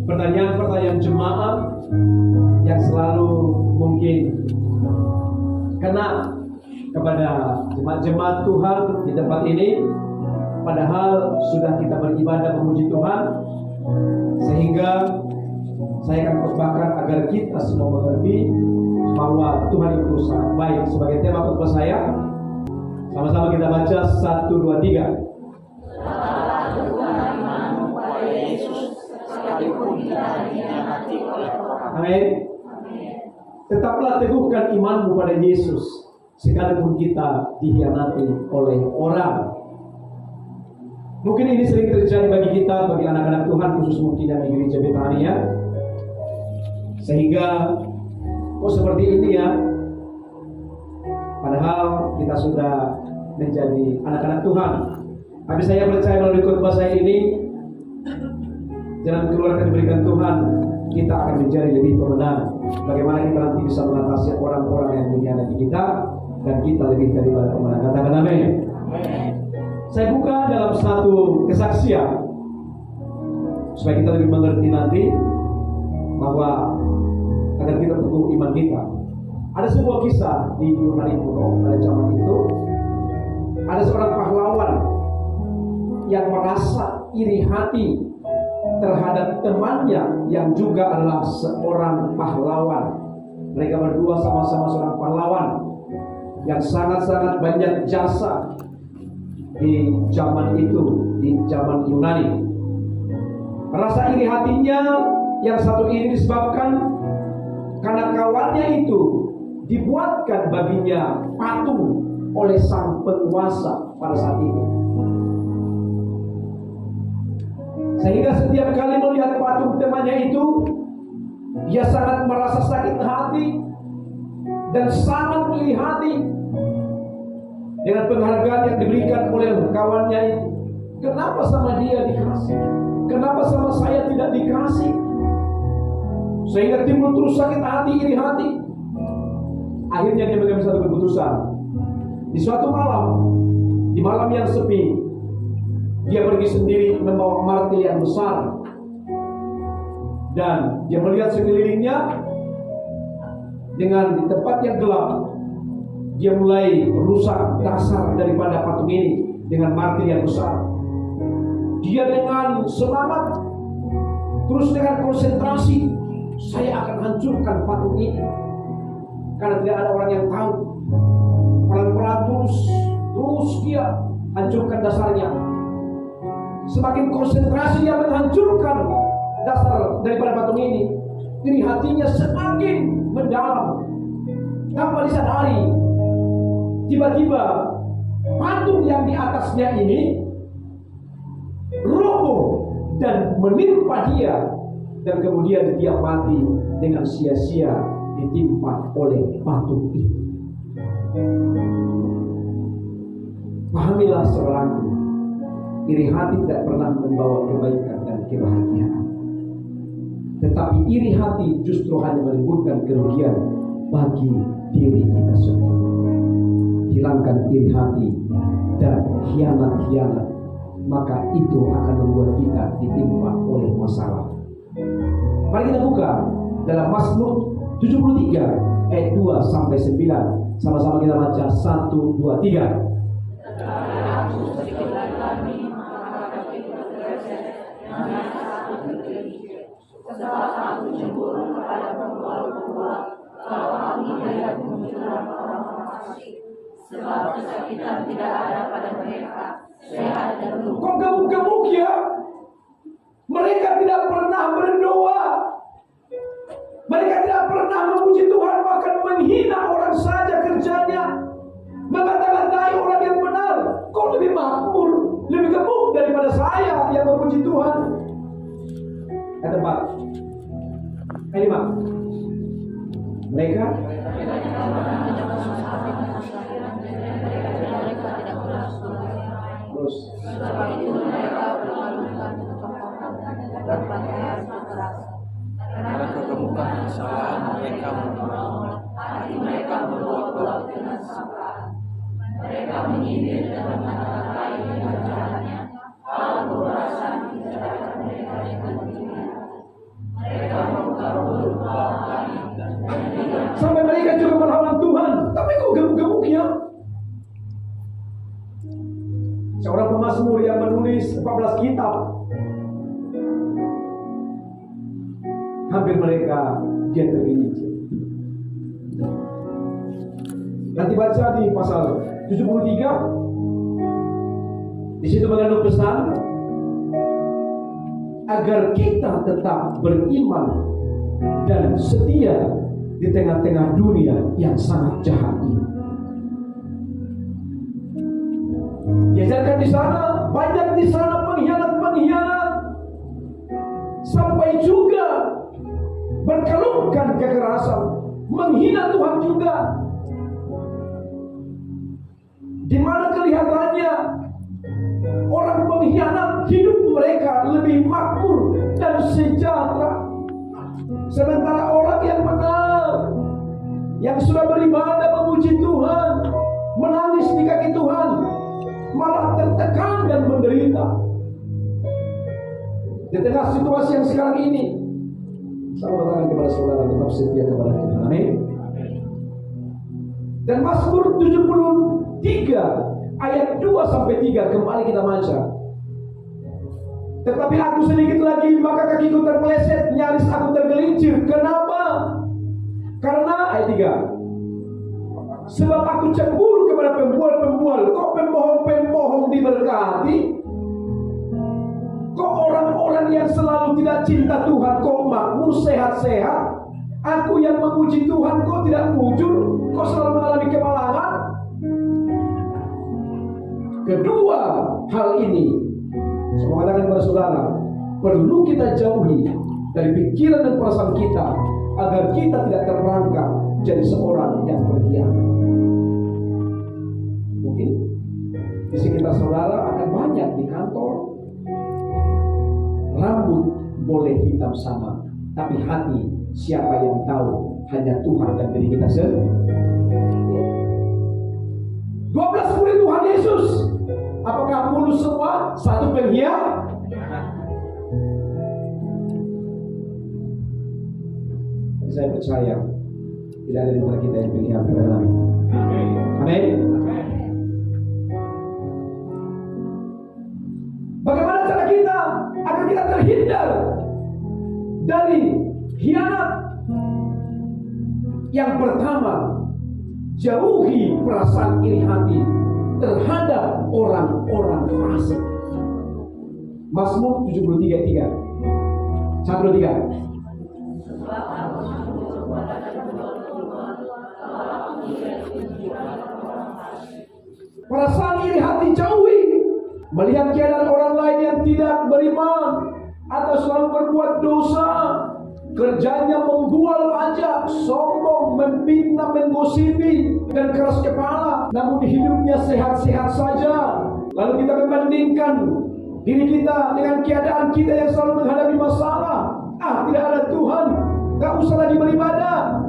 pertanyaan jemaat yang selalu mungkin kena kepada jemaat-jemaat Tuhan di tempat ini, padahal sudah kita beribadah memuji Tuhan, sehingga saya akan khotbahkan agar kita semua mengerti bahwa Tuhan itu sangat baik. Sebagai tema khotbah saya, sama-sama kita baca 1, 2, 3. Amin. Tetaplah teguhkan imanmu pada Yesus, sekalipun kita dikhianati oleh orang. Mungkin ini sering terjadi bagi kita, bagi anak-anak Tuhan, khusus mungkin yang di gereja Betania. Sehingga kok seperti ini ya, padahal kita sudah menjadi anak-anak Tuhan. Tapi saya percaya melalui khotbah saya ini, jalan keluar yang diberikan Tuhan, kita akan menjadi lebih pemenang. Bagaimana kita nanti bisa mengatasi orang-orang yang mengkhianati kita, dan kita lebih daripada pemenang. Katakan amin. Saya buka dalam satu kesaksian supaya kita lebih mengerti nanti bahwa agar kita teguh iman kita. Ada sebuah kisah di Yunani kuno pada zaman itu. Ada seorang pahlawan yang merasa iri hati terhadap temannya yang juga adalah seorang pahlawan. Mereka berdua sama-sama seorang pahlawan yang sangat-sangat banyak jasa di zaman itu, di zaman Yunani. Rasa iri hatinya yang satu ini disebabkan karena kawannya itu dibuatkan baginya patung oleh sang penguasa pada saat itu. Sehingga setiap kali melihat patung temannya itu, ia sangat merasa sakit hati dan sangat iri hati dengan penghargaan yang diberikan oleh kawannya itu. Kenapa sama dia dikasih? Kenapa sama saya tidak dikasih? Sehingga timbul terus sakit hati, iri hati. Akhirnya dia mengambil satu keputusan. Di suatu malam, di malam yang sepi, dia pergi sendiri membawa martil yang besar, dan dia melihat sekelilingnya. Dengan di tempat yang gelap, dia mulai merusak dasar daripada patung ini dengan martil yang besar. Dia dengan semangat, terus dengan konsentrasi, saya akan hancurkan patung ini, karena tidak ada orang yang tahu. Pelan-pelan terus dia hancurkan dasarnya. Semakin konsentrasi dia menghancurkan dasar daripada patung ini, iri hatinya semakin mendalam. Tanpa disadari, tiba-tiba patung yang di atasnya ini roboh dan menimpa dia, dan kemudian dia mati dengan sia-sia ditimpa oleh patung itu. Pahamilah saudaraku, iri hati tidak pernah membawa kebaikan dan kebahagiaan, tetapi iri hati justru hanya menimbulkan kerugian bagi diri kita sendiri. Hilangkan iri hati dan khianat-khianat, maka itu akan membuat kita ditimpa oleh masalah. Mari kita buka dalam Mazmur 73 ayat 2 sampai 9. Sama-sama kita baca 1, 2, 3. Sebab aku cemburu kepada pembual-pembual, kalau aku melihat kemunculan orang-orang fasik. Sebab kesakitan tidak ada pada mereka, sehat dan luka. Kok gemuk-gemuk ya? Mereka tidak pernah berdoa. Mereka tidak pernah memuji Tuhan, bahkan menghina orang saja kerjanya, mengata-ngatai orang yang benar. Kok lebih makmur, lebih gemuk daripada saya yang memuji Tuhan? Kata Pak, kelima, mereka terus Sebab itu mereka berlalukan dan pakaian keras. Karena kegemukan kesalahan mereka menolong, hati mereka berbuat dengan sangkaan. Mereka menyindir dan mengata-ngatai dengan jahatnya. Kalau berasa menceritakan mereka dengan menulis 14 kitab. Hampir mereka dia tergelincir. Nanti baca di pasal 73. Di situ mengandung pesan agar kita tetap beriman dan setia di tengah-tengah dunia yang sangat jahat ini. Diajarkan di sana, banyak di sana pengkhianat-pengkhianat, sampai juga berkelumkan kekerasan, menghina Tuhan juga. Di mana kelihatannya orang pengkhianat hidup mereka lebih makmur dan sejahtera, sementara orang yang benar, yang sudah beribadah memuji Tuhan, menangis di kaki Tuhan, malah tertekan dan menderita. Di tengah situasi yang sekarang ini, saya mengatakan kepada saudara tetap setia kepada Tuhan. Amin. Dan Mazmur 73 ayat 2-3 kembali kita baca. Tetapi aku sedikit lagi, maka kakiku terpeleset, nyaris aku tergelincir. Kenapa? Karena ayat 3, sebab aku cemburu kepada pembual-pembual. Kok pembohong-pembohong diberkati? Kok orang-orang yang selalu tidak cinta Tuhan kok makmur sehat-sehat? Aku yang memuji Tuhan kok tidak mujur? Kok selalu mengalami kemalangan? Kedua hal ini, saya mengatakan kepada saudara, perlu kita jauhi dari pikiran dan perasaan kita, agar kita tidak terperangkap jadi seorang yang berkhianat. Mungkin di sekitar saudara akan banyak di kantor, rambut boleh hitam sama, tapi hati siapa yang tahu? Hanya Tuhan dan diri kita sendiri. 12 murid Tuhan Yesus, apakah mulus semua satu pengkhianat? Saya percaya tidak ada di antara kita yang pengkhianat kepada Nabi. Amin. Bagaimana cara kita agar kita terhindar dari khianat? Yang pertama, jauhi perasaan iri hati terhadap orang-orang fasik. Mazmur 73:3. 1-3. Perasaan iri hati jauhi. Melihat keadaan orang lain yang tidak beriman atau selalu berbuat dosa, kerjanya membual pajak, sombong, memfitnah, menggosipi, dan keras kepala, namun hidupnya sehat-sehat saja. Lalu kita membandingkan diri kita dengan keadaan kita yang selalu menghadapi masalah. Tidak ada Tuhan, gak usah lagi beribadah.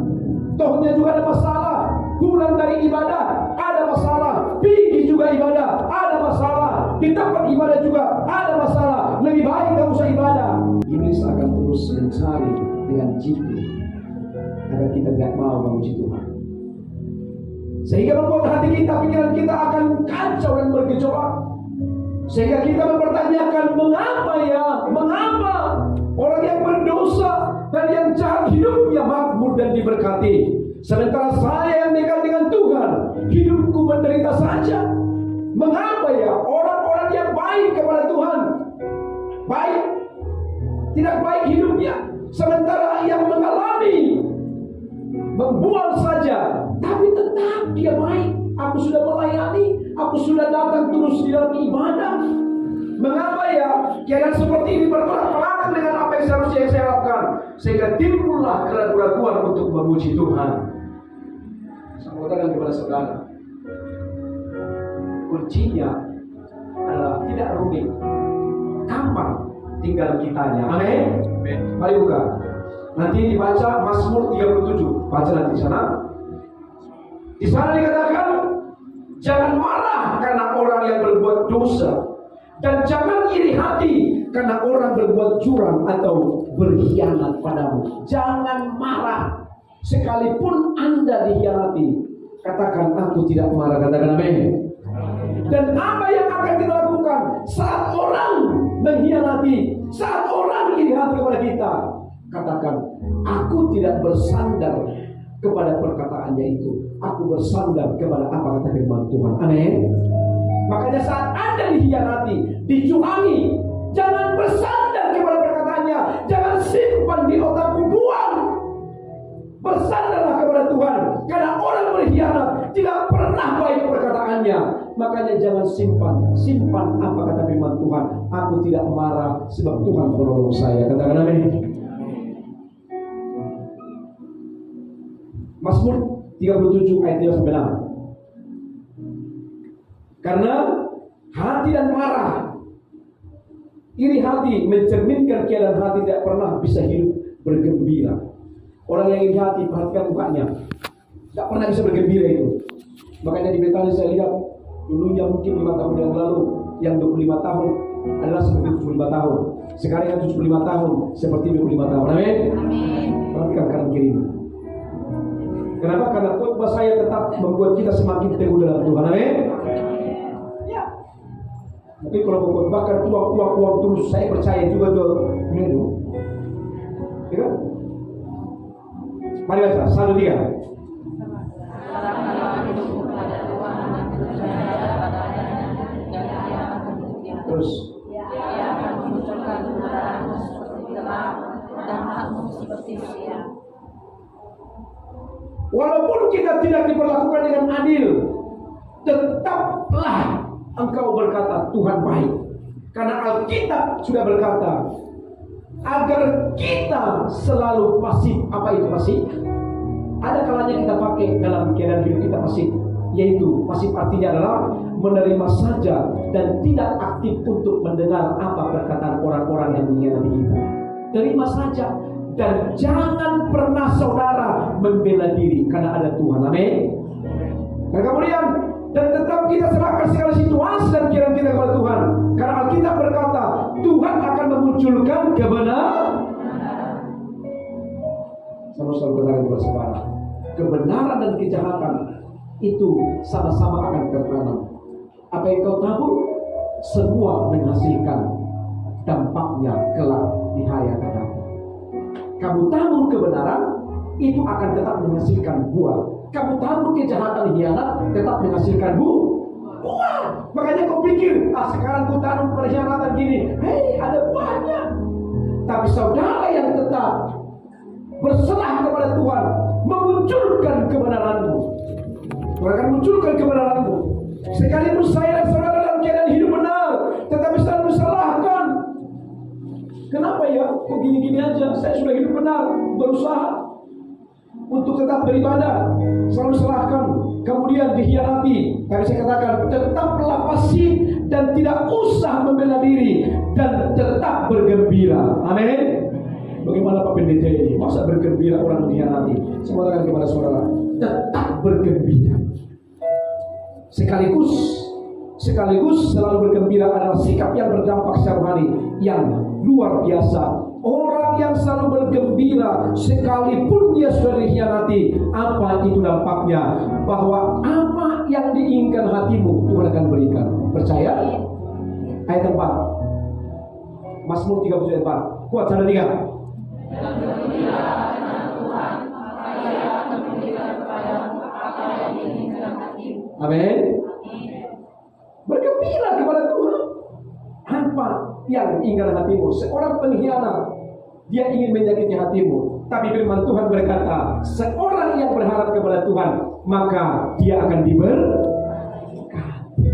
Tohnya juga ada masalah. Pulang dari ibadah, ada masalah. Pergi juga ibadah, ada masalah. Di tempat ibadah juga ada masalah. Lebih baik gak usah ibadah. Iblis akan terus mencari dengan jitu agar kita tidak mau memuji Tuhan, sehingga membuat hati kita, pikiran kita akan kacau dan bergejolak, sehingga kita mempertanyakan mengapa orang yang berdosa dan yang jahat hidupnya makmur dan diberkati, sementara saya yang dekat dengan Tuhan hidupku menderita saja. Mengapa ya orang-orang yang baik kepada Tuhan baik, tidak baik hidupnya, sementara yang mengalami membual saja, tapi tetap dia baik. Aku sudah melayani, aku sudah datang terus di dalam ibadah. Mengapa ya keadaan seperti ini bertolak belakang dengan apa yang seharusnya saya lakukan, sehingga timbullah keraguan-keraguan untuk memuji Tuhan. Saya mengatakan kepada saudara, kuncinya adalah tidak rumit, gampang tinggal kitanya. Amin. Mari buka. Nanti dibaca Mazmur 37. Baca nanti di sana. Di sana dikatakan, jangan marah karena orang yang berbuat dosa, dan jangan iri hati karena orang berbuat curang atau berkhianat padamu. Jangan marah. Sekalipun Anda dikhianati, katakan aku tidak marah. Katakan amin. Dan apa yang akan kita lakukan saat orang mengkhianati, saat orang iri hati kepada kita, katakan, aku tidak bersandar kepada perkataannya itu, aku bersandar kepada apa kata firman Tuhan. Amin. Makanya saat Anda dikhianati, dicurangi, jangan bersandar kepada perkataannya, jangan simpan di otakmu, buang. Bersandarlah kepada Tuhan, karena orang berkhianat tidak pernah baik perkataannya. Makanya jangan simpan apa kata firman Tuhan. Aku tidak marah sebab Tuhan menolong saya. Katakan amin. Mazmur 37 ayat 3 sampai 6. Karena hati dan marah, iri hati mencerminkan keadaan hati tidak pernah bisa hidup bergembira. Orang yang iri hati, perhatikan mukanya, tidak pernah bisa bergembira itu. Makanya di Betani saya lihat dulunya mungkin 5 tahun yang lalu, yang 25 tahun adalah seperti 75 tahun. Sekarang yang 75 tahun seperti 25 tahun. Amin. Perhatikan kanan kiri. Kenapa? Karena khotbah saya tetap membuat kita semakin teguh dalam Tuhan. Amin. Ya. Mungkin kalau khotbahkan uang terus, saya percaya juga itu. Ya. Mari baca 1, 3. Terus. Dia akan memunculkan kebenaranmu seperti terang dan hakmu seperti siang. Walaupun kita tidak diperlakukan dengan adil, tetaplah engkau berkata Tuhan baik. Karena Alkitab sudah berkata agar kita selalu pasif. Apa itu pasif? Ada kalanya kita pakai dalam keadaan hidup kita pasif, yaitu pasif artinya adalah menerima saja dan tidak aktif untuk mendengar apa perkataan orang-orang yang mengkhianati kita. Terima saja. Dan jangan pernah saudara membela diri, karena ada Tuhan. Amin. Dan kemudian, dan tetap kita serahkan segala situasi dan keadaan kita kepada Tuhan. Karena Alkitab berkata Tuhan akan memunculkan kebenaran. Sama selalu katakan kepada saudara, kebenaran dan kejahatan itu sama-sama akan tertanam. Apa yang kau tahu, semua menghasilkan dampaknya kelak di hari yang akan datang. Kamu tabur kebenaran, itu akan tetap menghasilkan buah. Kamu tabur kejahatan hianat, tetap menghasilkan buah. Makanya kau pikir, sekarang ku tanam perhianatan gini, hei, ada buahnya. Tapi saudara yang tetap berserah kepada Tuhan, memunculkan kebenaranmu. Tuhan akan munculkan kebenaranmu. Sekalipun saya dan saudara dalam keadaan hidup benar, tetapi selalu disalahkan. Kenapa ya? Kok gini-gini aja? Saya sudah hidup benar, berusaha untuk tetap beribadah, selalu serahkan, kemudian dikhianati. Tapi saya katakan, tetaplah pasif dan tidak usah membela diri, dan tetap bergembira. Amin. Bagaimana Pak Pendeta ini? Masa bergembira orang dikhianati? Saya katakan kepada saudara, tetap bergembira. Sekaligus selalu bergembira adalah sikap yang berdampak secara rohani yang luar biasa. Orang yang selalu bergembira sekalipun dia sudah dikhianati, apa itu dampaknya? Bahwa apa yang diinginkan hatimu Tuhan akan berikan. Percaya? Ayat 4 Mazmur 37 ayat 4. Kuat, 1, 3. Amin. Bergembira kepada Tuhan. Apa yang ingin hatimu? Seorang pengkhianat, dia ingin menyakiti hatimu. Tapi firman Tuhan berkata, seorang yang berharap kepada Tuhan, maka dia akan diberkati.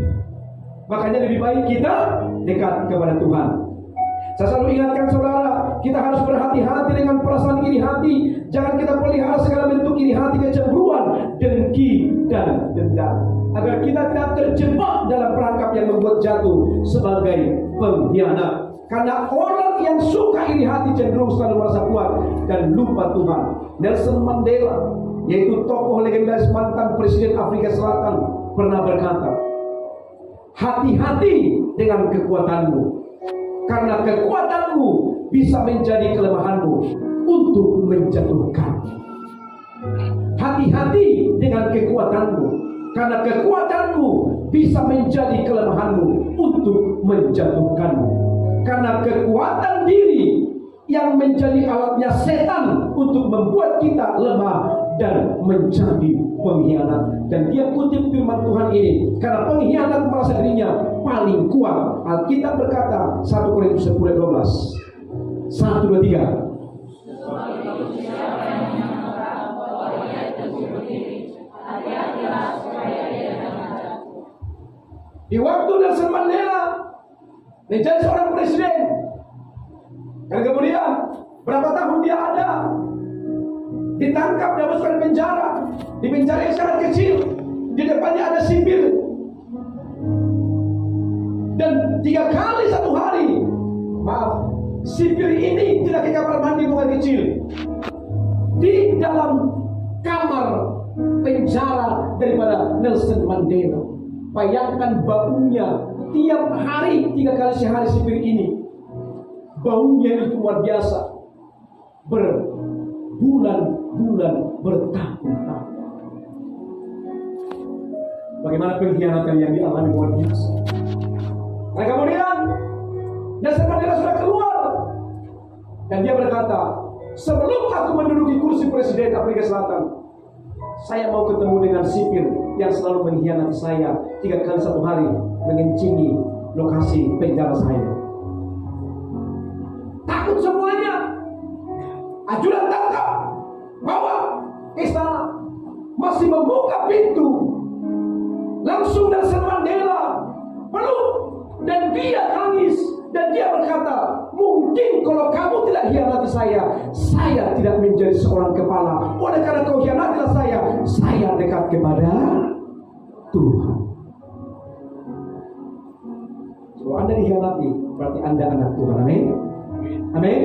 Makanya lebih baik kita dekat kepada Tuhan. Saya selalu ingatkan saudara, kita harus berhati-hati dengan perasaan iri hati. Jangan kita pelihara segala bentuk iri hati, kecemburuan, dengki, dan dendam, agar kita tidak terjebak dalam perangkap yang membuat jatuh sebagai pengkhianat. Karena orang yang suka iri hati cenderung selalu merasa kuat dan lupa Tuhan. Nelson Mandela, yaitu tokoh legendaris mantan Presiden Afrika Selatan, pernah berkata, hati-hati dengan kekuatanmu, karena kekuatanmu bisa menjadi kelemahanmu untuk menjatuhkan. Hati-hati dengan kekuatanmu, karena kekuatanmu bisa menjadi kelemahanmu untuk menjatuhkanmu. Karena kekuatan diri yang menjadi alatnya setan untuk membuat kita lemah dan menjadi pengkhianat. Dan dia kutip firman Tuhan ini, karena pengkhianat merasa dirinya paling kuat. Alkitab berkata 1 Korintus 10:12. 1, 2, 3. Di waktu Nelson Mandela menjadi seorang presiden, dan kemudian berapa tahun dia ada, ditangkap dan masukkan penjara, di penjara yang sangat kecil, di depannya ada sipir, dan 3 kali 1 hari, sipir ini tidak ke kamar mandi bukan kecil, di dalam kamar penjara daripada Nelson Mandela. Bayangkan baunya tiap hari, 3 kali sehari sipir ini. Baunya itu luar biasa. Berbulan-bulan, bertahun-tahun. Bagaimana pengkhianatan yang dialami luar biasa. Nah kemudian Nelson Mandela sudah keluar, dan dia berkata, sebelum aku menduduki kursi presiden Afrika Selatan, saya mau ketemu dengan sipir yang selalu mengkhianati saya 3 kali 1 hari, mengencingi lokasi penjara saya. Takut semuanya. Ajudan tangkap, bawa ke istana, masih membuka pintu. Langsung Nelson Mandela peluk, dan dia nangis, dan dia berkata, mungkin kalau kamu tidak hianati saya tidak menjadi seorang kepala. Oleh karena kau hianatilah saya dekat kepada Tuhan. Kalau Anda dihianati, berarti Anda anak Tuhan. Amin. Amin.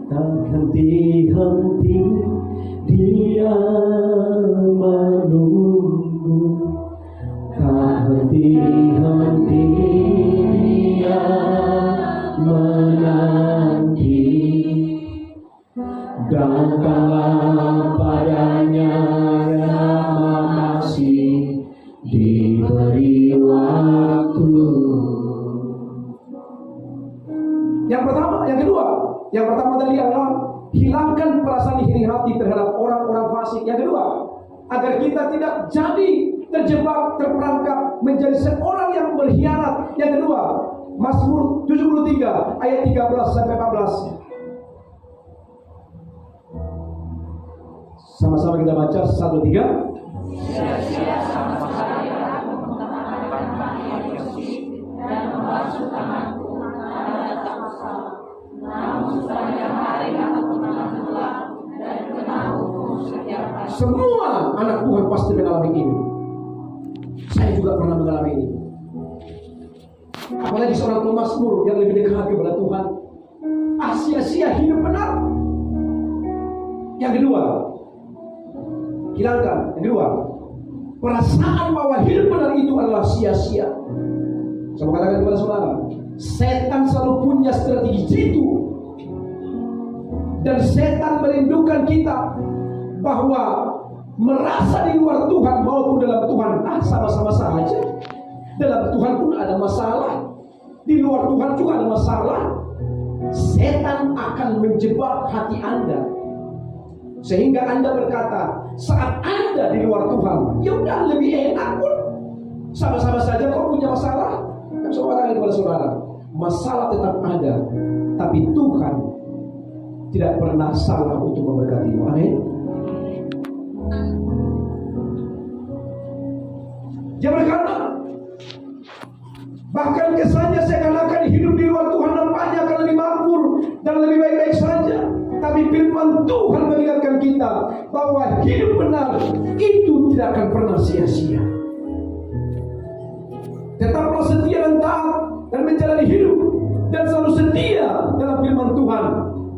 Tak henti-henti dia menunggu, tak henti-henti dia menanti. Datanglah padanya yang masih diberi waktu. Yang pertama tadi adalah hilangkan perasaan iri hati terhadap orang-orang fasik. Yang kedua, agar kita tidak jadi terjebak, terperangkap menjadi seorang yang berkhianat. Yang kedua, Mazmur 73 ayat 13 sampai 14. Sama-sama kita baca 1, 3. Sia-sia sama sekali aku mengenakan pakaian bersih dan membasuh tanganku karena tak masalah. Namun sepanjang hari aku telah gelap dan kena hukum setiap hari. Semua anak Tuhan pasti mengalami ini. Saya juga pernah mengalami ini. Apalagi seorang pemazmur yang lebih dekat kepada Tuhan, sia-sia hidup benar. Yang kedua, hilangkan. Yang kedua, perasaan bahwa hidup benar itu adalah sia-sia. Saya mau katakan kepada saudara, setan selalu punya strategi jitu, dan setan merindukan kita bahwa merasa di luar Tuhan maupun dalam Tuhan sama-sama saja. Dalam Tuhan pun ada masalah, di luar Tuhan juga ada masalah. Setan akan menjebak hati Anda sehingga Anda berkata, saat Anda di luar Tuhan, ya udah lebih enak pun, sama-sama saja kok punya masalah. Dan saya katakan kepada saudara, masalah tetap ada, tapi Tuhan tidak pernah salah untuk memberkatimu. Amin. Dia berkata, bahkan kesannya seakan-akan hidup di luar Tuhan nampaknya akan lebih makmur dan lebih baik-baik saja. Tapi firman Tuhan mengingatkan kita bahwa hidup benar itu tidak akan pernah sia-sia. Tetaplah setia dan taat dan menjalani hidup dan selalu setia dalam firman Tuhan.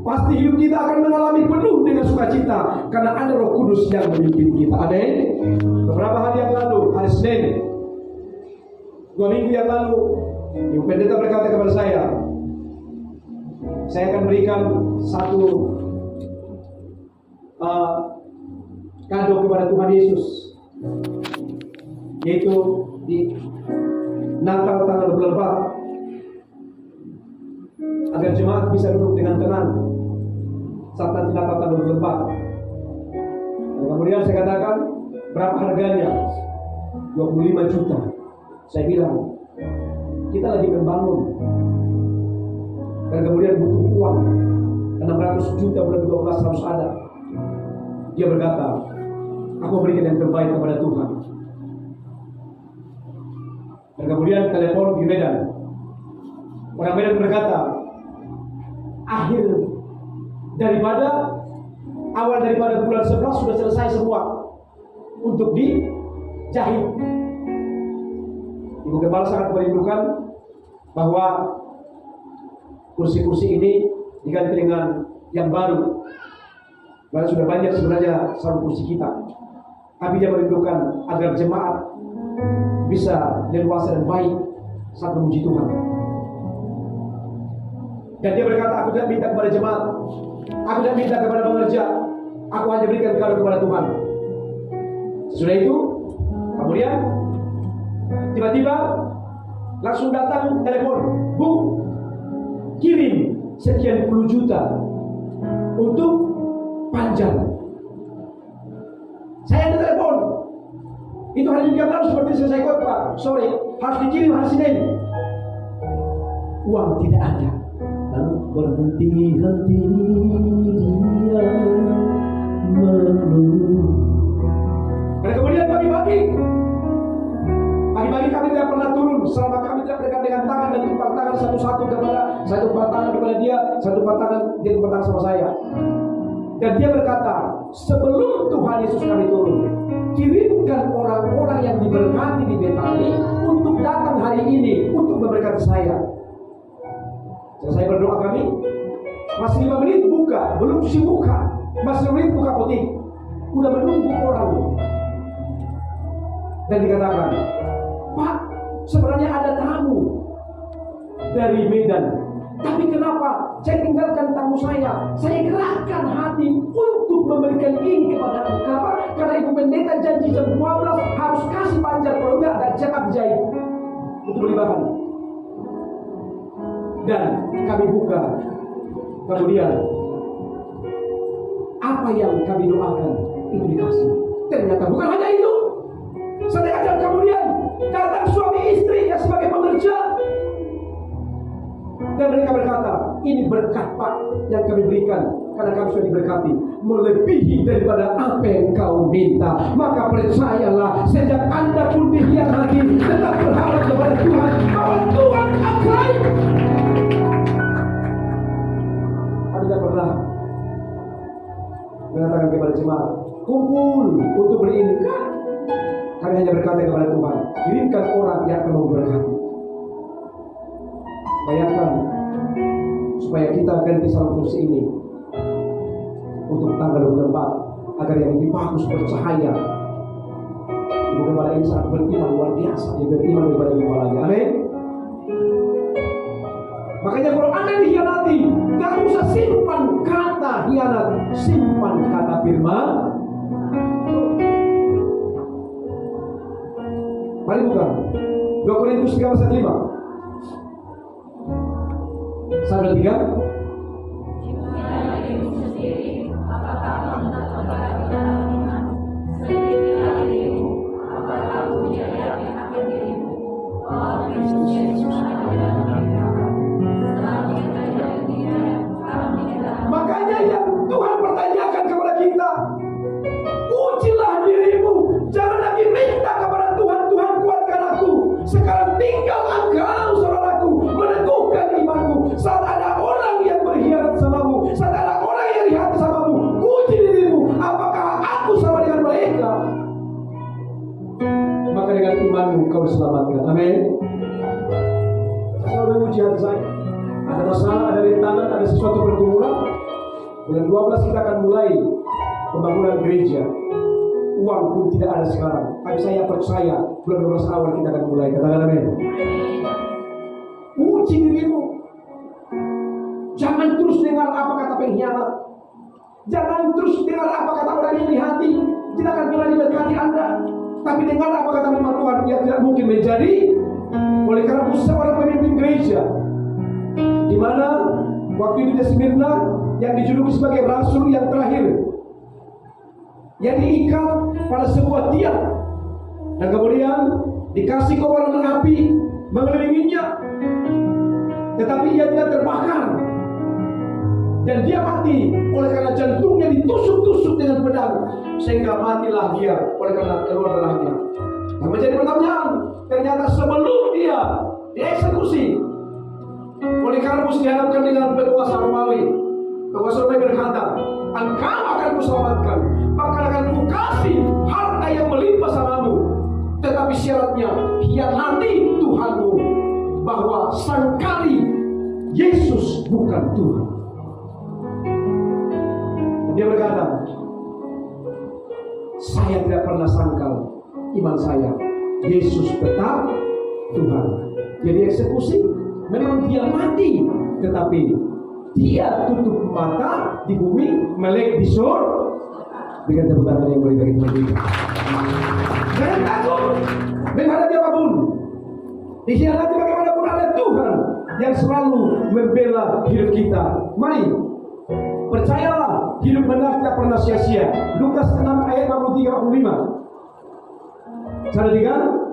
Pasti hidup kita akan mengalami penuh dengan sukacita karena ada Roh Kudus yang memimpin kita. Amin. Beberapa hari yang lalu, hari Senin, 2 minggu yang lalu, Ibu Pendeta berkata kepada saya akan berikan satu kado kepada Tuhan Yesus. yaitu di Natal tanggal 24, agar jemaat bisa duduk dengan tenang saat nanti Natal tanggal 24. Dan kemudian saya katakan, berapa harganya? 25 juta. Saya bilang, kita lagi membangun, dan kemudian butuh uang 600 juta bulan 12 harus ada. Dia berkata, aku berikan yang terbaik kepada Tuhan. Dan kemudian telepon di Medan. Orang Medan berkata, akhir daripada awal daripada bulan 11 sudah selesai semua untuk dijahit. Ibu Gembala sangat merindukan bahwa kursi-kursi ini diganti dengan yang baru. Karena sudah banyak sebenarnya sarung kursi kita. Tapi dia merindukan agar jemaat bisa leluasa dan baik saat memuji Tuhan. Dan dia berkata, aku tidak minta kepada jemaat, aku tidak minta kepada pengerja, aku hanya berikan kado kepada Tuhan. Sesudah itu, kemudian tiba-tiba langsung datang telepon, Bu, kirim sekian puluh juta untuk panjang. Saya ada telepon, itu hari Jumat lalu seperti selesai khotbah sore, harus dikirim hari Senin. Uang tidak ada. Lalu berhenti-henti dia menunggu. Dan kemudian pagi-pagi kami tidak pernah turun selama kami tidak berdekat dengan tangan dan tumpang tangan satu-satu kepada satu tumpang tangan kepada dia, satu tumpang tangan dia tumpang tangan sama saya. Dan dia berkata, sebelum Tuhan Yesus kami turun, kirimkan orang-orang yang diberkati di Betani untuk datang hari ini untuk memberkati saya. Selesai berdoa kami, masih 5 menit buka, belum cuci muka, masih 5 menit buka putih, udah menunggu orang. Dan dikatakan, Pak, sebenarnya ada tamu dari Medan, tapi kenapa saya tinggalkan tamu saya gerakkan hati untuk memberikan ini kepada aku. Kenapa? Karena Ibu Pendeta janji jam 12 harus kasih panjar, kalau enggak ada cepat jahit untuk beli bahan. Dan kami buka, kemudian apa yang kami doakan itu dikasih. Ternyata bukan hanya itu, setelah jam kemudian datang suami istri yang sebagai pekerja, dan mereka berkata, ini berkat Pak yang kami berikan, karena kami sudah diberkati melebihi daripada apa yang kau minta. Maka percayalah, sejak Anda pun dikhianati, tetap berharap kepada Tuhan bahwa Tuhan akan. Kami tidak pernah mengatakan kepada jemaat, kumpul untuk beri ini. Kami hanya berkata kepada Tuhan, kirimkan orang yang akan memberkati. Bayangkan, supaya kita ganti sarung kursi ini untuk tanggal 24 agar yang lebih bagus bercahaya. Ibu Gembala ini sangat beriman luar biasa, dia beriman daripada Ibu Gembala lagi. Amin. Makanya kalau Anda dikhianati, gak usah simpan kata hianat, simpan kata firman. Mari buka 2 Korintus 3:5. Sampai 3. Makanya yang Tuhan pertanyakan kepada kita, ujilah dirimu, jangan lagi minta kepada Tuhan, Tuhan kuatkan aku. Sekarang tinggal engkau saudaraku meneguhkan imanmu. Saat ada orang yang berkhianat samamu, saat ada orang yang lihat samamu, uji dirimu, apakah aku sama dengan mereka? Maka dengan imanmu kau diselamatkan. Amin. Selalu uji hati saya. Ada masalah, ada rintangan, ada sesuatu pergumulan. Bulan 12 kita akan mulai pembangunan gereja. Uang pun tidak ada sekarang, tapi saya percaya bulan 12 awal kita akan mulai. Katakan amin. Uji dirimu. Jangan terus dengar apa kata pengkhianat. Jangan terus dengar apa kata orang yang di hati tidak akan pernah diberkati Anda. Tapi dengan apa kata firman Tuhan, dia tidak mungkin menjadi. Oleh karena Musa orang pemimpin gereja, di mana waktu itu di Smyrna yang dijuluki sebagai rasul yang terakhir, yang diikat pada sebuah tiang, dan kemudian dikasih kobaran api mengelilinginya, tetapi ia tidak terbakar, dan dia mati oleh karena jantungnya ditusuk-tusuk dengan pedang, sehingga matilah dia oleh karena keluar darahnya. Nah, menjadi pertanyaan, ternyata sebelum dia dieksekusi, Polikarpus dihadapkan dengan penguasa Romawi. Penguasa Romawi berkata, engkau akan kuselamatkan, bahkan akan kukasih harta yang melimpah samamu, tetapi syaratnya hianati Tuhanmu, bahwa sangkali Yesus bukan Tuhan. Dia berkata, saya tidak pernah sangkal iman saya, Yesus tetap Tuhan. Jadi eksekusi, memang dia mati, tetapi dia tutup mata di bumi, melek di surga. Berikan tepuk tangan yang boleh bagi Tuhan. Jangan takut menghadapi apapun. Dikhianati bagaimanapun, ada Tuhan yang selalu membela hidup kita. Mari, percayalah, hidup benar tidak pernah sia-sia. Lukas 6 ayat 53-55. Cara 3.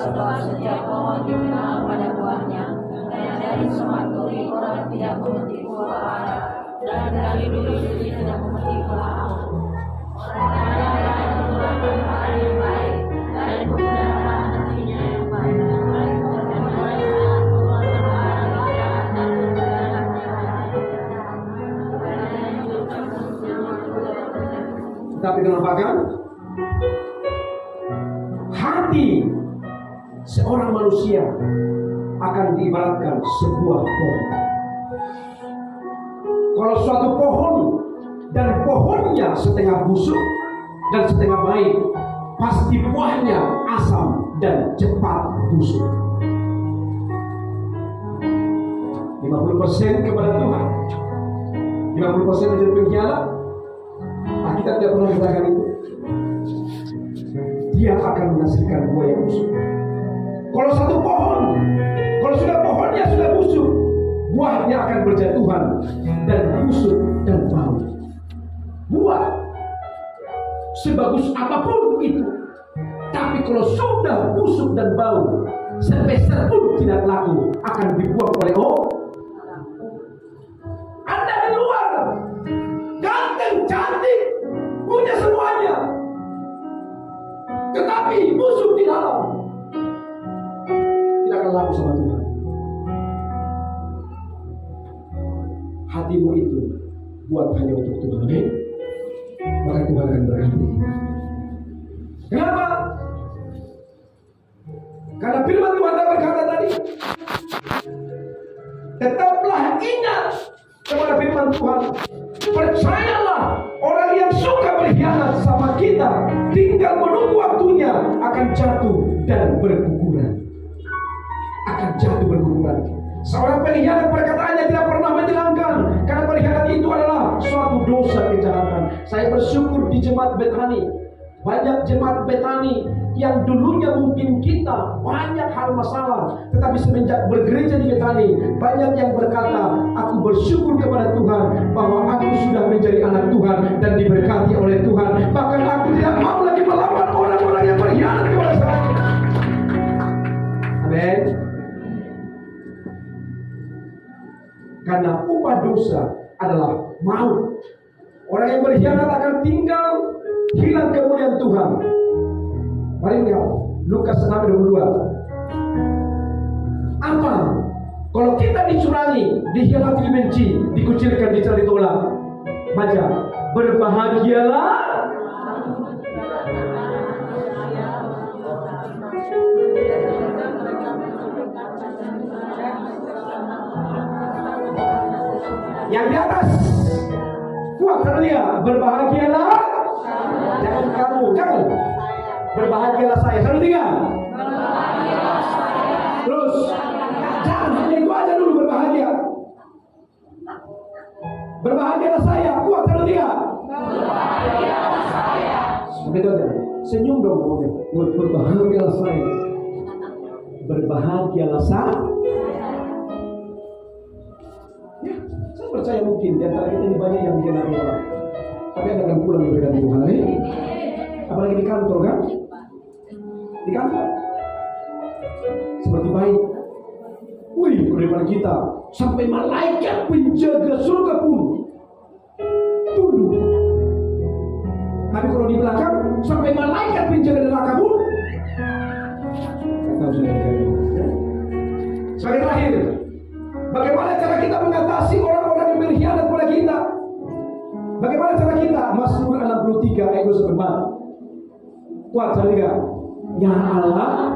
Sebab setiap pohon dikenal pada buahnya, dan dari semak duri orang tidak memetik buah ara, dan dari duri tidak memetik buah anggur. Orang kaya yang mengeluarkan hal yang baik, dan kebenaran hatinya yang baik. Tapi kenapa kan? Hati seorang manusia akan diibaratkan sebuah pohon. Kalau suatu pohon dan pohonnya setengah busuk dan setengah baik, pasti buahnya asam dan cepat busuk. 50% kepada Tuhan, 50% menjadi pengkhianat. Kita tidak pernah katakan itu. Dia akan menghasilkan buah yang busuk. Kalau satu pohon, kalau sudah pohonnya sudah busuk, buahnya akan berjatuhan dan busuk dan bau. Buah sebagus apapun itu, tapi kalau sudah busuk dan bau, sepeser pun tidak laku, akan dibuang oleh orang. Anda keluar ganteng, cantik, punya semuanya, tetapi busuk di dalam, tidak akan laku sama Tuhan. Hatimu itu buat hanya untuk Tuhan, amin. Maka Tuhan akan berkati. Kenapa? Karena firman Tuhan berkata tadi, tetaplah ingat kepada firman Tuhan. Percayalah, orang yang suka berkhianat sama kita, tinggal menunggu waktunya akan jatuh dan berguguran. Akan jatuh berguguran. Seorang pengkhianat perkataannya tidak pernah menyenangkan, karena pengkhianat itu adalah suatu dosa kejahatan. Saya bersyukur di jemaat Betani, banyak jemaat Betani yang dulunya mungkin kita banyak hal masalah, tetapi semenjak bergereja di Betani, banyak yang berkata, aku bersyukur kepada Tuhan bahwa aku sudah menjadi anak Tuhan dan diberkati oleh Tuhan. Bahkan aku tidak mau lagi melawan orang-orang yang berkhianat kepada saya. Amin. Karena upah dosa adalah maut. Orang yang berkhianat akan tinggal hilang kemuliaan Tuhan. Mari lihat Lukas 6:22. Apa? Kalau kita dicurangi, dikhianati, dibenci, dikucilkan, dicari tolak, baca, berbahagialah yang di atas. Kuat dia, berbahagialah. Jangan kamu, jangan. Berbahagialah saya. 1, 3. Terus jangan hanya itu aja dulu, berbahagia. berbahagia. Berbahagialah saya, kuat kalau dia. Berbahagialah saya. Begitu aja. Senyum dong ngomongnya. Berbahagialah saya. Berbahagialah saya. Ya, saya percaya mungkin di antara kita ini banyak yang dikenali orang. Tapi Anda akan pulang memberikan Tuhan. Amin. Apalagi di kantor kan? Di kantor. Seperti baik. Wih, beriman kita sampai malaikat penjaga surga pun tunduk. Tapi kalau di belakang sampai malaikat penjaga neraka pun kata saya. Sebagai terakhir, bagaimana cara kita mengatasi orang-orang yang berkhianat pada kita? Bagaimana cara kita? Mazmur 63 ayat 24. Kuat sekali kan? Ya Allah,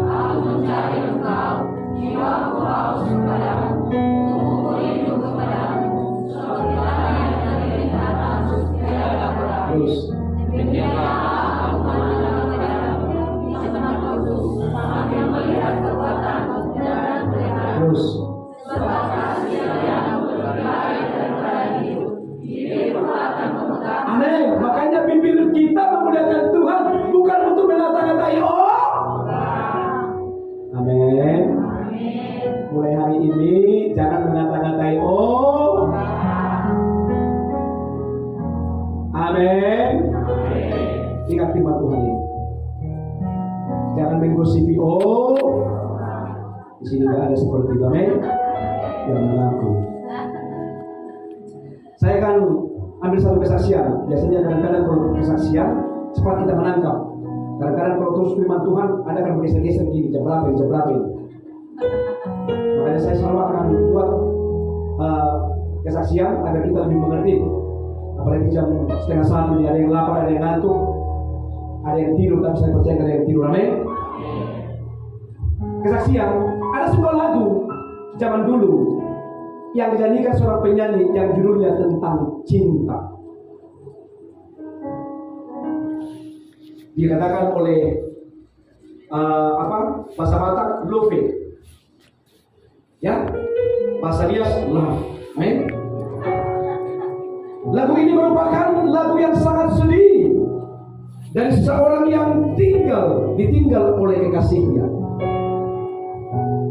Aku mencari Engkau, jiwaku haus kepadamu, tubuhku rindu kepadamu, seperti tanah yang terkering atas tiada berat. terus Demikianlah aku memandang kepadamu, di semenaku sambil melihat kekuatanmu dan pelihara. terus Sebab kasih setiamu lebih baik daripada hidup, bibirku akan memegang. aneh. Makanya bibir kita memuliakan Tuhan bukan untuk menata-natai Amin. Mulai hari ini jangan mengata-ngatai Amin. Ingat firman Tuhan ini. Jangan menggosipi di sini nggak ada seperti itu. Amin. Yang mengaku. Saya akan ambil satu kesaksian. Biasanya kadang-kadang kalau kesaksian cepat kita menangkap. Kadang-kadang kalau terus firman Tuhan ada kan bergeser-geser gini, jam berapa. Makanya saya selalu akan buat kesaksian agar kita lebih mengerti. Apalagi jam 1:30 ini ada yang lapar, ada yang ngantuk, ada yang tidur, tapi saya percaya ada yang tidur. Amin. Kesaksian, ada sebuah lagu zaman dulu yang dinyanyikan seorang penyanyi yang judulnya tentang cinta. Dikatakan oleh bahasa Batak love, ya, bahasa Rias love. Amin. Lagu ini merupakan lagu yang sangat sedih dari seseorang yang ditinggal oleh kekasihnya.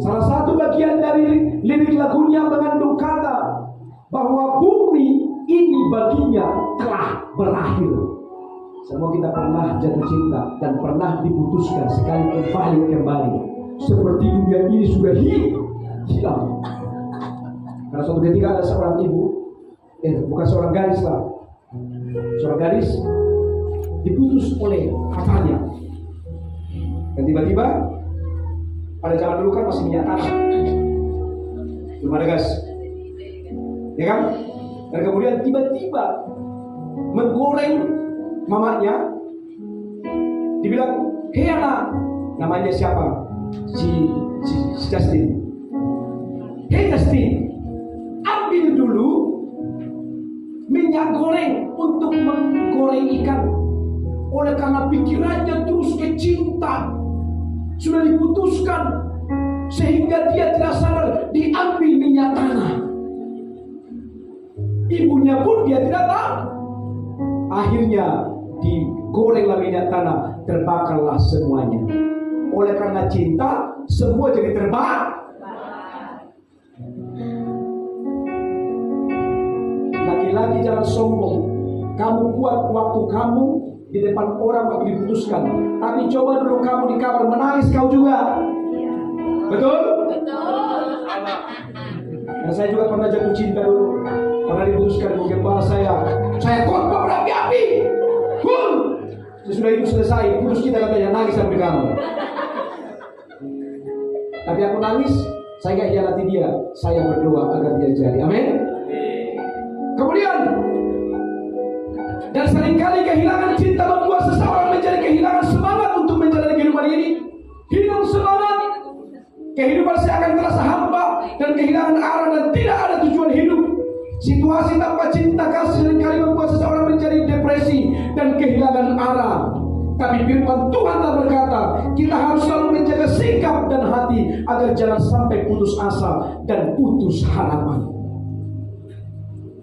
Salah satu bagian dari lirik lagunya mengandung kata bahwa bumi ini baginya telah berakhir. Semua kita pernah jatuh cinta dan pernah diputuskan sekali kembali. Seperti dunia ini sudah hilang. Karena suatu ketika ada seorang ibu, bukan seorang gadis lah, seorang gadis diputus oleh pacarnya. Dan tiba-tiba pada zaman dulu kan masih minyak tanah, belum ada gas, ya kan? Dan kemudian tiba-tiba menggoreng mamanya, dibilang, "Hei anak," namanya siapa? Si Justin. "Hei Justin, ambil dulu minyak goreng untuk menggoreng ikan." Oleh karena pikirannya terus ke cinta, sudah diputuskan, sehingga dia tidak sadar diambil minyak tanah. Ibunya pun dia tidak tahu. Akhirnya digorenglah minyak tanah, terbakarlah semuanya. Oleh karena cinta, semua jadi terbakar. Laki-laki jangan sombong. Kamu kuat waktu kamu di depan orang waktu diputuskan. Tapi coba dulu kamu di kamar menangis kau juga. Betul? Betul. Dan saya juga pernah jatuh cinta dulu. Pernah diputuskan mungkin bahwa saya khotbah berapi-api. Sesudah itu selesai, putus kita katanya, nangis sampai kamu. Tapi aku nangis, saya gak hianati dia. Saya berdoa agar dia jadi. Amin. Kemudian, dan seringkali kehilangan cinta membuat seseorang menjadi kehilangan semangat untuk menjalani kehidupan ini. Hilang semangat, kehidupan saya akan terasa hampa dan kehilangan arah dan tidak ada tujuan hidup. Situasi tanpa cinta kasih seringkali membuat seseorang menjadi depresi dan kehilangan arah. Tapi firman Tuhan tak berkata kata, kita harus selalu menjaga sikap dan hati agar jangan sampai putus asa dan putus harapan.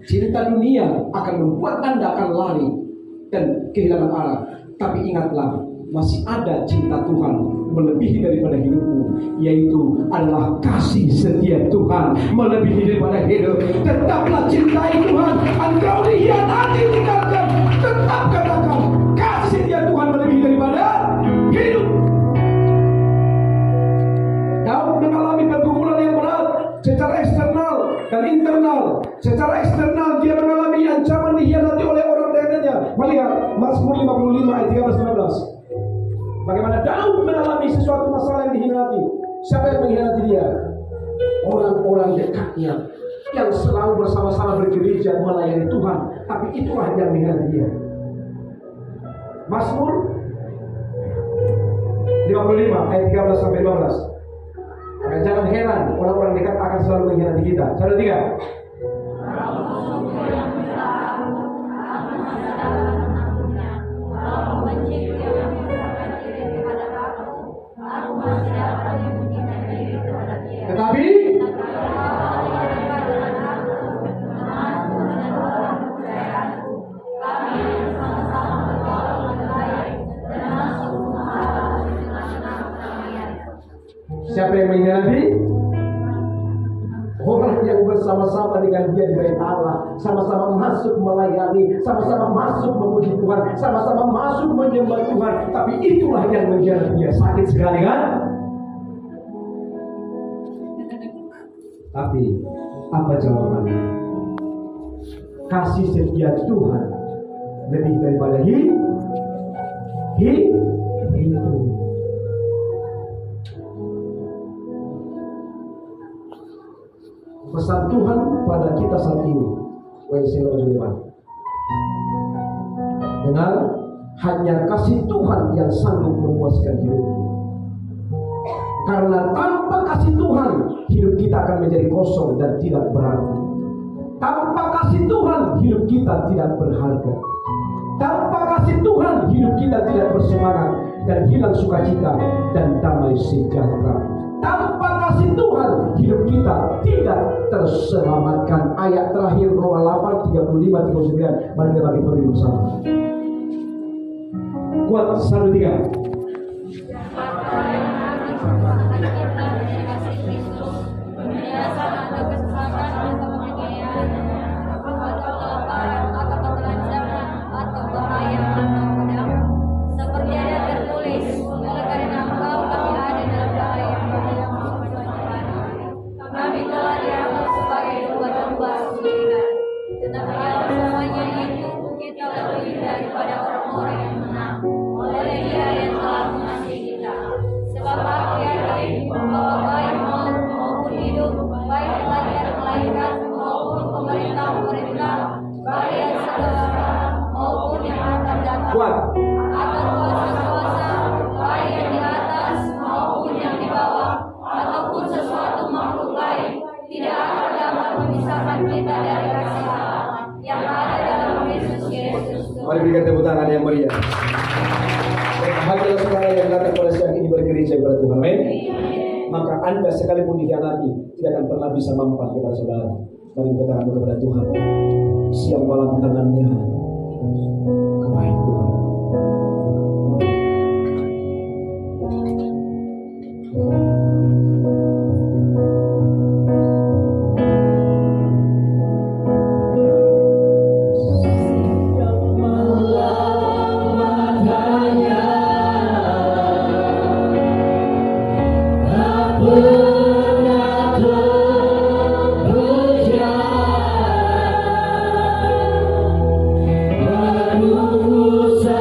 Cinta dunia akan membuat Anda akan lari dan kehilangan arah. Tapi ingatlah, masih ada cinta Tuhan melebihi daripada hidupmu, yaitu adalah kasih setia Tuhan melebihi daripada hidup. Tetaplah cintai Tuhan. Engkau dikhianati, tinggalkan. Tetap katakan, kasih setia Tuhan melebihi daripada hidup. Daud mengalami pergumulan yang berat secara eksternal dan internal. Secara eksternal dia mengalami ancaman dikhianati oleh orang dekatnya. Melihat Mazmur 55 ayat 13-15. Bagaimana Daud mengalami sesuatu masalah yang dikhianati. Siapa yang mengkhianati dia? Orang-orang dekatnya yang selalu bersama-sama bergereja melayani Tuhan. Tapi itulah yang mengkhianati dia. Mazmur 55 ayat 13-15. Maka jangan heran orang-orang dekat akan selalu mengkhianati kita. Contoh 3. Tetapi siapa yang mengkhianati? Orang yang bersama-sama dengan dia di bait Allah, sama-sama masuk melayani, sama-sama masuk memuji Tuhan, sama-sama masuk menyembah Tuhan. Tapi itulah yang mengkhianati dia. Sakit sekali kan? Tapi apa jawabannya? Kasih setia Tuhan lebih daripada hidup. Pesan Tuhan pada kita saat ini, dengar, hanya kasih Tuhan yang sanggup memuaskan hidup. Karena tanpa kasih Tuhan, hidup kita akan menjadi kosong dan tidak berarti. Tanpa kasih Tuhan, hidup kita tidak berharga. Tanpa kasih Tuhan, hidup kita tidak bersemangat dan hilang sukacita dan damai sejahtera. Tanpa kasih Tuhan, hidup kita tidak terselamatkan. Ayat terakhir Roma 8, 35-39. Mari kita bagi pergi bersama. Kuat 1-3. Mari berikan tepuk tangan yang meriah. Bahagialah saudara yang datang pada siang ini bergereja kepada Tuhan. Amin. Maka Anda sekalipun dikhianati tidak akan pernah bisa mampat kepada saudara. Mari kita tangan kepada Tuhan. Siang malam tangannya kebaik Tuhan. Manusia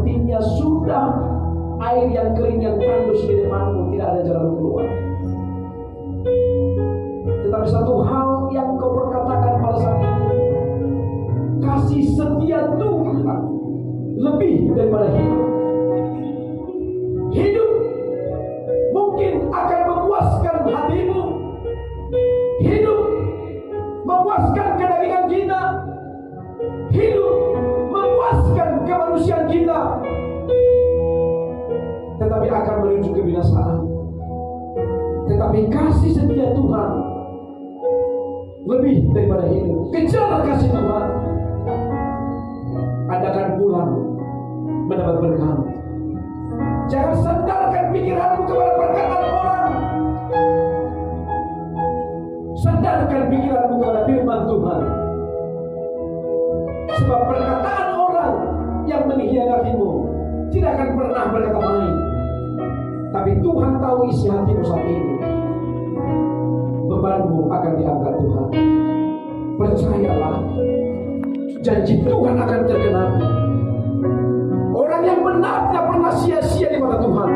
sepertinya sudah air yang kering yang tandus di depanmu, tidak ada jalan keluar. Tetapi satu hal yang kau perkatakan pada saat ini, kasih setia Tuhan lebih daripada hidup. Hidup mungkin akan memuaskan hatimu, hidup memuaskan kedagingan kita, hidup memuaskan kemanusiaan kita, tetapi akan menuju kebinasaan. Tetapi kasih setia Tuhan lebih daripada hidup. Kejar kasih Tuhan, Anda akan pulang mendapat berkat. Jangan sandarkan pikiranmu kepada perkataan orang. Sandarkan pikiranmu kepada firman Tuhan. Sebab perkataan orang yang mengkhianatimu tidak akan pernah berkata main. Tapi Tuhan tahu isi hatimu saat ini. Bebanmu akan diangkat Tuhan. Percayalah, janji Tuhan akan tergenapi. Orang yang benar tidak pernah sia-sia di mata Tuhan.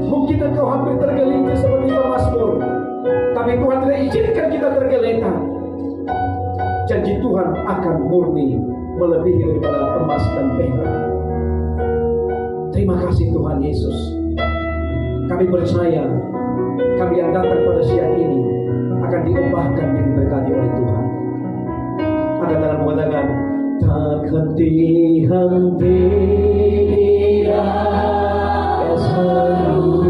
Mungkin engkau hampir tergelincir seperti pemazmur, tapi Tuhan tidak izinkan kita tergeletak. Janji Tuhan akan murni, melebihi daripada emas dan perak. Terima kasih Tuhan Yesus. Kami percaya, kami yang datang pada siang ini akan diubahkan dan diberkati oleh Tuhan. Angkat tangan mengatakan, tak henti-henti dia selalu.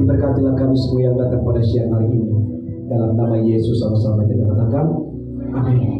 Diberkatilah kami semua yang datang pada siang hari ini. Dalam nama Yesus sama-sama kita katakan, amin.